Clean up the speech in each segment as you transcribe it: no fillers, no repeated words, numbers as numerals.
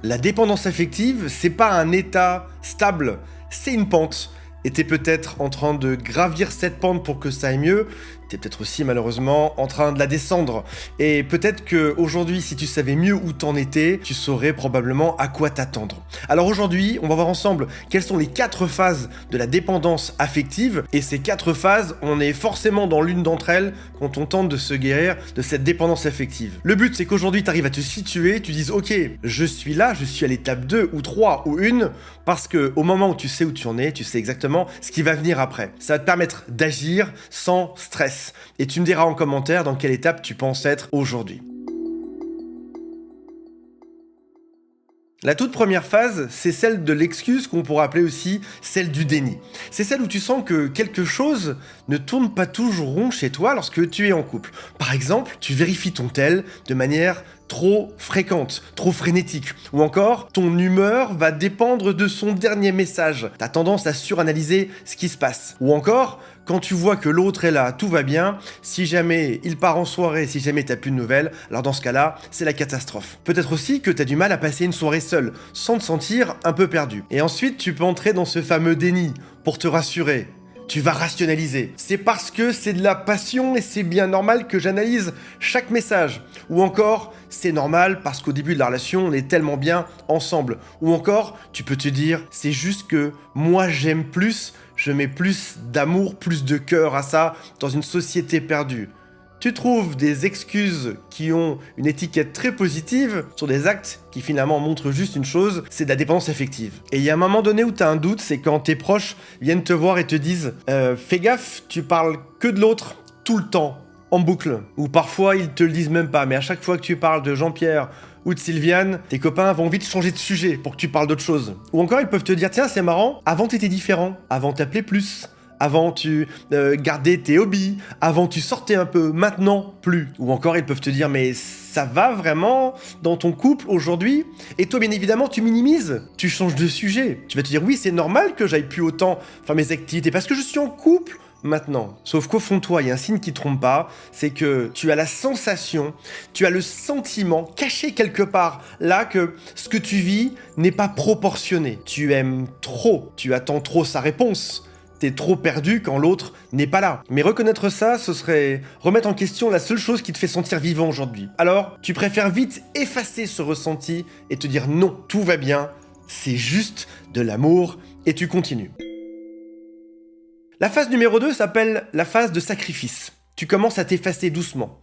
La dépendance affective, c'est pas un état stable, c'est une pente. Et t'es peut-être en train de gravir cette pente pour que ça aille mieux, t'es peut-être aussi malheureusement en train de la descendre. Et peut-être que aujourd'hui, si tu savais mieux où t'en étais, tu saurais probablement à quoi t'attendre. Alors aujourd'hui, on va voir ensemble quelles sont les 4 phases de la dépendance affective. Et ces 4 phases, on est forcément dans l'une d'entre elles quand on tente de se guérir de cette dépendance affective. Le but, c'est qu'aujourd'hui, t'arrives à te situer, tu dises « Ok, je suis là, je suis à l'étape 2 ou 3 ou 1 », parce qu'au moment où tu sais où tu en es, tu sais exactement ce qui va venir après. Ça va te permettre d'agir sans stress. Et tu me diras en commentaire dans quelle étape tu penses être aujourd'hui. La toute première phase, c'est celle de l'excuse qu'on pourrait appeler aussi celle du déni. C'est celle où tu sens que quelque chose ne tourne pas toujours rond chez toi lorsque tu es en couple. Par exemple, tu vérifies ton tel de manière trop fréquente, trop frénétique. Ou encore, ton humeur va dépendre de son dernier message. T'as tendance à suranalyser ce qui se passe. Ou encore, quand tu vois que l'autre est là, tout va bien, si jamais il part en soirée, si jamais t'as plus de nouvelles, alors dans ce cas-là, c'est la catastrophe. Peut-être aussi que t'as du mal à passer une soirée seule, sans te sentir un peu perdu. Et ensuite, tu peux entrer dans ce fameux déni, pour te rassurer. Tu vas rationaliser. C'est parce que c'est de la passion et c'est bien normal que j'analyse chaque message. Ou encore, c'est normal parce qu'au début de la relation, on est tellement bien ensemble. Ou encore, tu peux te dire, c'est juste que moi j'aime plus, je mets plus d'amour, plus de cœur à ça dans une société perdue. Tu trouves des excuses qui ont une étiquette très positive sur des actes qui finalement montrent juste une chose, c'est de la dépendance affective. Et il y a un moment donné où tu as un doute, c'est quand tes proches viennent te voir et te disent « Fais gaffe, tu parles que de l'autre tout le temps, en boucle. » Ou parfois ils te le disent même pas, mais à chaque fois que tu parles de Jean-Pierre ou de Sylviane, tes copains vont vite changer de sujet pour que tu parles d'autre chose. Ou encore ils peuvent te dire « Tiens, c'est marrant, avant t'étais différent, avant t'appelais plus. » Avant, tu gardais tes hobbies. Avant, tu sortais un peu. Maintenant, plus. Ou encore, ils peuvent te dire, mais ça va vraiment dans ton couple aujourd'hui? Et toi, bien évidemment, tu minimises. Tu changes de sujet. Tu vas te dire, oui, c'est normal que j'aille plus autant faire mes activités parce que je suis en couple maintenant. Sauf qu'au fond de toi, il y a un signe qui ne trompe pas, c'est que tu as la sensation, tu as le sentiment caché quelque part là que ce que tu vis n'est pas proportionné. Tu aimes trop. Tu attends trop sa réponse. T'es trop perdu quand l'autre n'est pas là. Mais reconnaître ça, ce serait remettre en question la seule chose qui te fait sentir vivant aujourd'hui. Alors, tu préfères vite effacer ce ressenti et te dire non, tout va bien, c'est juste de l'amour et tu continues. La phase numéro 2 s'appelle la phase de sacrifice. Tu commences à t'effacer doucement.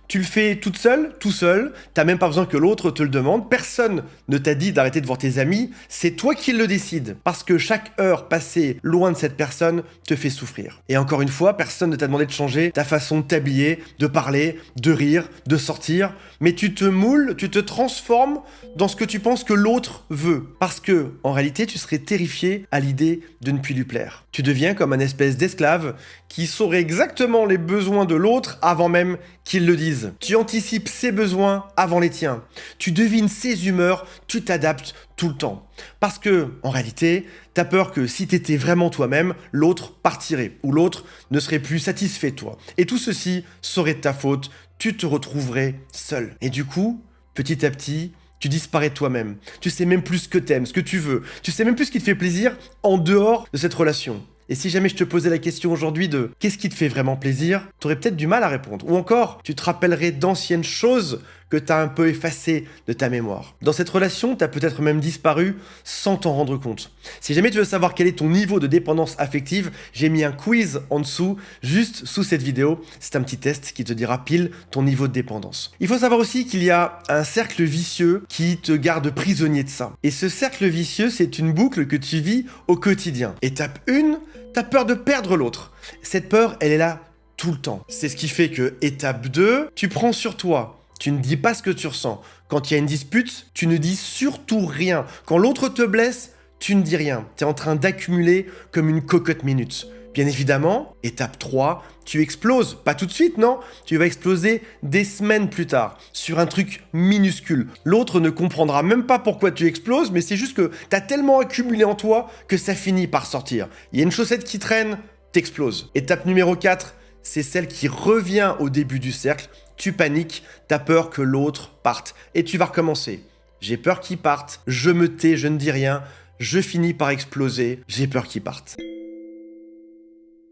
Tu le fais toute seule, tout seul, t'as même pas besoin que l'autre te le demande, personne ne t'a dit d'arrêter de voir tes amis, c'est toi qui le décides, parce que chaque heure passée loin de cette personne te fait souffrir. Et encore une fois, personne ne t'a demandé de changer ta façon de t'habiller, de parler, de rire, de sortir, mais tu te moules, tu te transformes dans ce que tu penses que l'autre veut, parce que, en réalité, tu serais terrifié à l'idée de ne plus lui plaire. Tu deviens comme un espèce d'esclave qui saurait exactement les besoins de l'autre avant même qu'il le dise. Tu anticipes ses besoins avant les tiens. Tu devines ses humeurs, tu t'adaptes tout le temps. Parce que, en réalité, t'as peur que si t'étais vraiment toi-même, l'autre partirait, ou l'autre ne serait plus satisfait de toi. Et tout ceci serait de ta faute, tu te retrouverais seul. Et du coup, petit à petit, tu disparais de toi-même. Tu sais même plus ce que t'aimes, ce que tu veux. Tu sais même plus ce qui te fait plaisir en dehors de cette relation. Et si jamais je te posais la question aujourd'hui de qu'est-ce qui te fait vraiment plaisir, t'aurais peut-être du mal à répondre. Ou encore, tu te rappellerais d'anciennes choses que t'as un peu effacées de ta mémoire. Dans cette relation, t'as peut-être même disparu sans t'en rendre compte. Si jamais tu veux savoir quel est ton niveau de dépendance affective, j'ai mis un quiz en dessous, juste sous cette vidéo. C'est un petit test qui te dira pile ton niveau de dépendance. Il faut savoir aussi qu'il y a un cercle vicieux qui te garde prisonnier de ça. Et ce cercle vicieux, c'est une boucle que tu vis au quotidien. Étape 1, t'as peur de perdre l'autre. Cette peur, elle est là tout le temps. C'est ce qui fait que, étape 2, tu prends sur toi. Tu ne dis pas ce que tu ressens. Quand il y a une dispute, tu ne dis surtout rien. Quand l'autre te blesse, tu ne dis rien. Tu es en train d'accumuler comme une cocotte minute. Bien évidemment, étape 3, tu exploses. Pas tout de suite, non. Tu vas exploser des semaines plus tard, sur un truc minuscule. L'autre ne comprendra même pas pourquoi tu exploses, mais c'est juste que tu as tellement accumulé en toi que ça finit par sortir. Il y a une chaussette qui traîne, t'exploses. Étape numéro 4, c'est celle qui revient au début du cercle. Tu paniques, t'as peur que l'autre parte. Et tu vas recommencer. j'ai peur qu'ils partent, je me tais, je ne dis rien, je finis par exploser, j'ai peur qu'ils partent.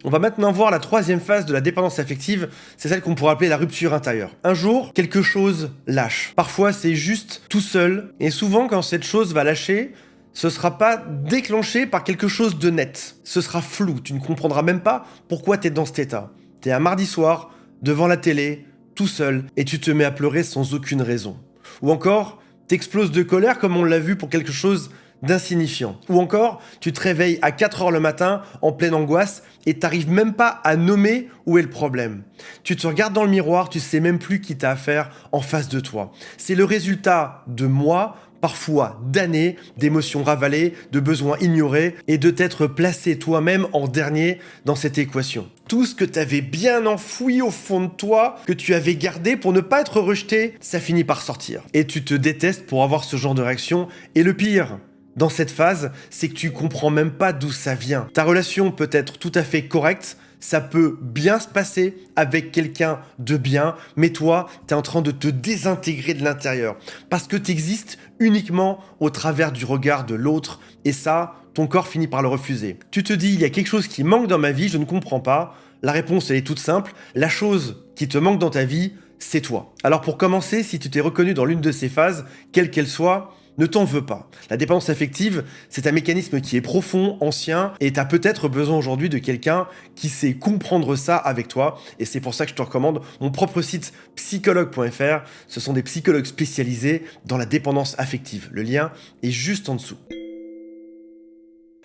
On va maintenant voir la troisième phase de la dépendance affective, c'est celle qu'on pourrait appeler la rupture intérieure. Un jour, quelque chose lâche. Parfois, c'est juste tout seul, et souvent, quand cette chose va lâcher, ce sera pas déclenché par quelque chose de net. Ce sera flou, tu ne comprendras même pas pourquoi tu es dans cet état. Tu es un mardi soir, devant la télé, tout seul, et tu te mets à pleurer sans aucune raison. Ou encore, t'exploses de colère comme on l'a vu pour quelque chose d'insignifiant. Ou encore, tu te réveilles à 4 h le matin en pleine angoisse et t'arrives même pas à nommer où est le problème. Tu te regardes dans le miroir, tu sais même plus qui t'as affaire en face de toi. C'est le résultat de mois, parfois d'années, d'émotions ravalées, de besoins ignorés et de t'être placé toi-même en dernier dans cette équation. Tout ce que t'avais bien enfoui au fond de toi, que tu avais gardé pour ne pas être rejeté, ça finit par sortir. Et tu te détestes pour avoir ce genre de réaction. Et le pire, dans cette phase, c'est que tu comprends même pas d'où ça vient. Ta relation peut être tout à fait correcte, ça peut bien se passer avec quelqu'un de bien, mais toi, t'es en train de te désintégrer de l'intérieur. Parce que t'existes uniquement au travers du regard de l'autre, et ça, ton corps finit par le refuser. Tu te dis, il y a quelque chose qui manque dans ma vie, je ne comprends pas. La réponse, elle est toute simple. La chose qui te manque dans ta vie, c'est toi. Alors pour commencer, si tu t'es reconnu dans l'une de ces phases, quelle qu'elle soit, ne t'en veux pas. La dépendance affective, c'est un mécanisme qui est profond, ancien, et tu as peut-être besoin aujourd'hui de quelqu'un qui sait comprendre ça avec toi. Et c'est pour ça que je te recommande mon propre site psychologue.fr. Ce sont des psychologues spécialisés dans la dépendance affective. Le lien est juste en dessous.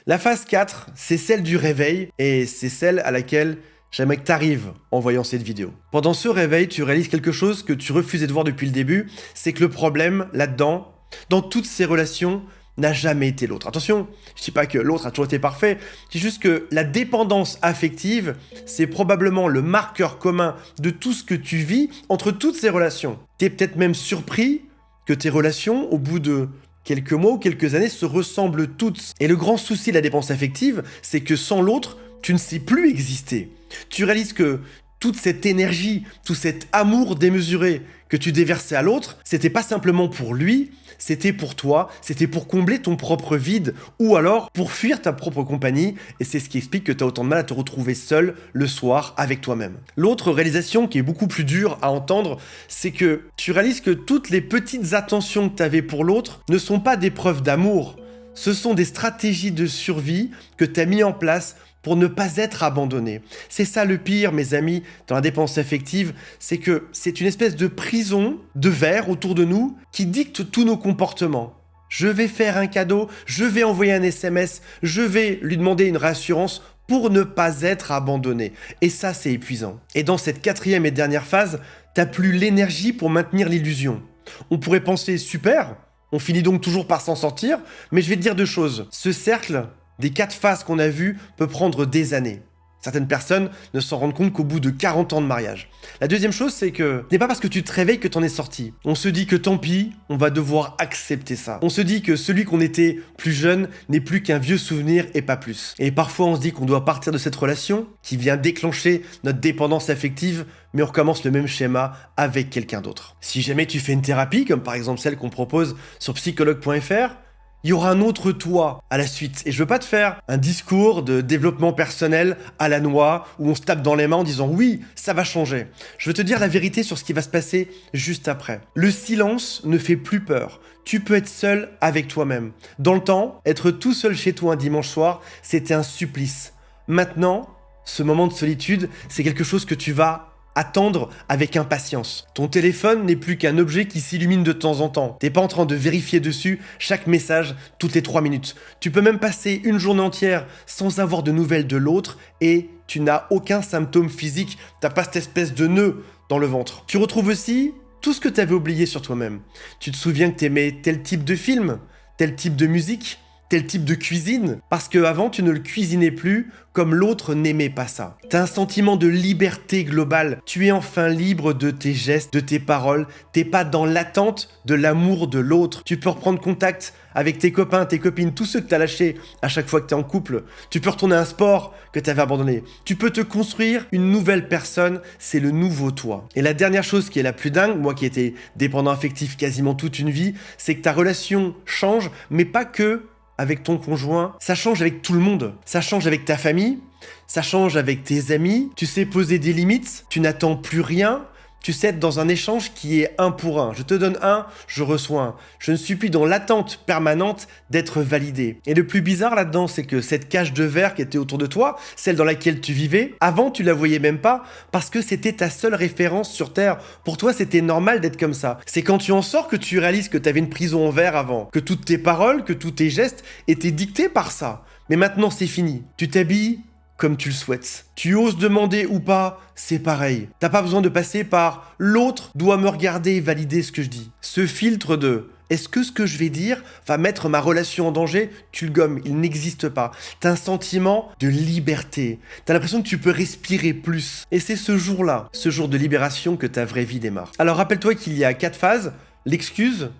La phase 4, c'est celle du réveil, et c'est celle à laquelle j'aimerais que tu arrives en voyant cette vidéo. Pendant ce réveil, tu réalises quelque chose que tu refusais de voir depuis le début, c'est que le problème là-dedans, dans toutes ces relations, n'a jamais été l'autre. Attention, je dis pas que l'autre a toujours été parfait, je dis juste que la dépendance affective, c'est probablement le marqueur commun de tout ce que tu vis entre toutes ces relations. Tu es peut-être même surpris que tes relations, au bout de quelques mois ou quelques années, se ressemblent toutes. Et le grand souci de la dépendance affective, c'est que sans l'autre, tu ne sais plus exister. Tu réalises que toute cette énergie, tout cet amour démesuré que tu déversais à l'autre, c'était pas simplement pour lui, c'était pour toi, c'était pour combler ton propre vide, ou alors pour fuir ta propre compagnie, et c'est ce qui explique que tu as autant de mal à te retrouver seul le soir avec toi-même. L'autre réalisation qui est beaucoup plus dure à entendre, c'est que tu réalises que toutes les petites attentions que tu avais pour l'autre ne sont pas des preuves d'amour, ce sont des stratégies de survie que tu as mis en place pour ne pas être abandonné. C'est ça le pire, mes amis, dans la dépendance affective, c'est que c'est une espèce de prison de verre autour de nous qui dicte tous nos comportements. Je vais faire un cadeau, je vais envoyer un SMS, je vais lui demander une réassurance pour ne pas être abandonné. Et ça, c'est épuisant. Et dans cette quatrième et dernière phase, t'as plus l'énergie pour maintenir l'illusion. On pourrait penser, super, on finit donc toujours par s'en sortir, mais je vais te dire deux choses. Ce cercle des 4 phases qu'on a vues peut prendre des années. Certaines personnes ne s'en rendent compte qu'au bout de 40 ans de mariage. La deuxième chose, c'est que ce n'est pas parce que tu te réveilles que t'en es sorti. On se dit que tant pis, on va devoir accepter ça. On se dit que celui qu'on était plus jeune n'est plus qu'un vieux souvenir et pas plus. Et parfois, on se dit qu'on doit partir de cette relation qui vient déclencher notre dépendance affective, mais on recommence le même schéma avec quelqu'un d'autre. Si jamais tu fais une thérapie, comme par exemple celle qu'on propose sur psychologue.fr, il y aura un autre toi à la suite. Et je veux pas te faire un discours de développement personnel à la noix où on se tape dans les mains en disant oui, ça va changer. Je veux te dire la vérité sur ce qui va se passer juste après. Le silence ne fait plus peur. Tu peux être seul avec toi-même. Dans le temps, être tout seul chez toi un dimanche soir, c'était un supplice. Maintenant, ce moment de solitude, c'est quelque chose que tu vas attendre avec impatience. Ton téléphone n'est plus qu'un objet qui s'illumine de temps en temps. T'es pas en train de vérifier dessus chaque message toutes les 3 minutes. Tu peux même passer une journée entière sans avoir de nouvelles de l'autre et tu n'as aucun symptôme physique. T'as pas cette espèce de nœud dans le ventre. Tu retrouves aussi tout ce que t'avais oublié sur toi-même. Tu te souviens que t'aimais tel type de film, tel type de musique, tel type de cuisine, parce qu'avant tu ne le cuisinais plus comme l'autre n'aimait pas ça. T'as un sentiment de liberté globale, tu es enfin libre de tes gestes, de tes paroles, t'es pas dans l'attente de l'amour de l'autre. Tu peux reprendre contact avec tes copains, tes copines, tous ceux que t'as lâchés à chaque fois que t'es en couple. Tu peux retourner à un sport que t'avais abandonné. Tu peux te construire une nouvelle personne, c'est le nouveau toi. Et la dernière chose qui est la plus dingue, moi qui étais dépendant affectif quasiment toute une vie, c'est que ta relation change, mais pas que avec ton conjoint, ça change avec tout le monde. Ça change avec ta famille, ça change avec tes amis, tu sais poser des limites, tu n'attends plus rien, tu sais être dans un échange qui est un pour un. Je te donne un, je reçois un. Je ne suis plus dans l'attente permanente d'être validé. Et le plus bizarre là-dedans, c'est que cette cage de verre qui était autour de toi, celle dans laquelle tu vivais, avant tu la voyais même pas parce que c'était ta seule référence sur Terre. Pour toi, c'était normal d'être comme ça. C'est quand tu en sors que tu réalises que tu avais une prison en verre avant, que toutes tes paroles, que tous tes gestes étaient dictés par ça. Mais maintenant, c'est fini. Tu t'habilles comme tu le souhaites. Tu oses demander ou pas, c'est pareil. T'as pas besoin de passer par l'autre doit me regarder et valider ce que je dis. Ce filtre de est-ce que ce que je vais dire va mettre ma relation en danger? Tu le gommes, il n'existe pas. T'as un sentiment de liberté. T'as l'impression que tu peux respirer plus. Et c'est ce jour-là, ce jour de libération, que ta vraie vie démarre. Alors rappelle-toi qu'il y a 4 phases: l'excuse,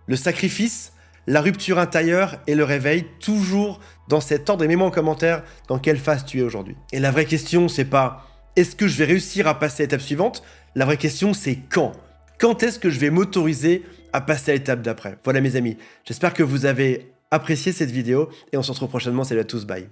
le sacrifice, la rupture intérieure et le réveil, toujours dans cet ordre. Et mets-moi en commentaire dans quelle phase tu es aujourd'hui. Et la vraie question, c'est pas est-ce que je vais réussir à passer à l'étape suivante? La vraie question, c'est quand? Quand est-ce que je vais m'autoriser à passer à l'étape d'après? Voilà mes amis, j'espère que vous avez apprécié cette vidéo et on se retrouve prochainement. Salut à tous, bye.